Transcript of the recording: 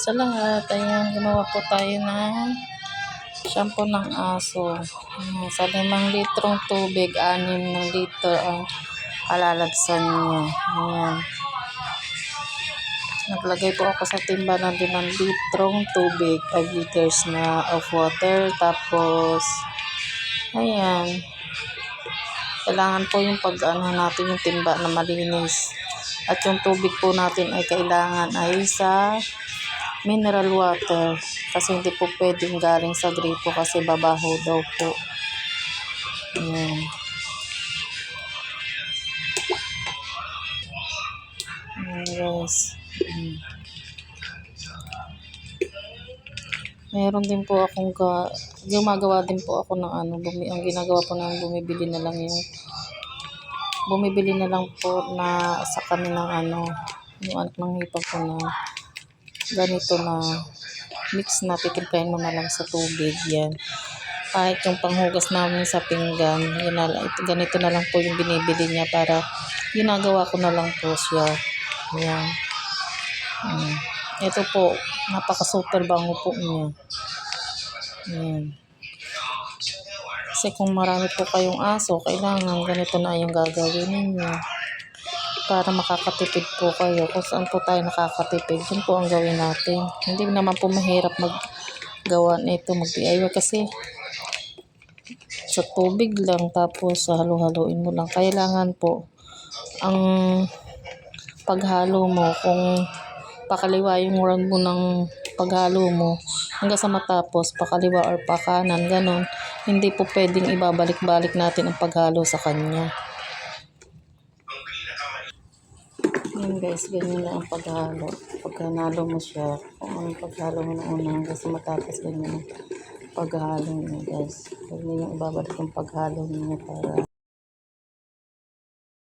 sa lahat. Ayan, gumawa po tayo ng shampoo ng aso. Ayan, sa 5 litrong tubig, 6 na litro ang kalalagsan niya. Ayan. Naglagay po ako sa timba ng 5 litrong tubig, 5 liters na of water. Tapos, ayan. Kailangan po yung pag-ano natin yung timba na malinis. At yung tubig po natin ay kailangan ay sa mineral water. Kasi hindi po pwedeng galing sa gripo kasi babaho daw po. Ayan. Ayan guys. Meron din po akong gumagawa din po ako ng ano, ang ginagawa po namin bumibili na lang po na sa kami ng ano, yung anak ng hipag ko na ganito na mix na titimplahin mo na lang sa tubig yan. Kahit yung panghugas namin sa pinggan, yun na, ganito na lang po yung binibili niya para ginagawa ko na lang po siya. Ayan. Ito po, napaka super bango po niya. Ayan. Kasi kung marami po kayong aso, kailangan ganito na yung gagawin ninyo para makakatipid po kayo. Kung saan po tayo nakakatipid, yun po ang gawin natin. Hindi naman po mahirap maggawa nito, mag-DIY kasi sa tubig lang tapos halo-haloin mo lang. Kailangan po ang paghalo mo, kung pakaliwa yung round mo ng paghalo mo hanggang sa matapos, pakaliwa or pakanan, ganon. Hindi po pwedeng ibabalik-balik natin ang paghalo sa kanya. Yan guys, ganyan na ang paghalo. Pagkanalo mo siya, kung anong paghalo mo na una hanggang sa matapos, ganyan ang paghalo niya guys. Huwag niyo ibabalik ang paghalo niya para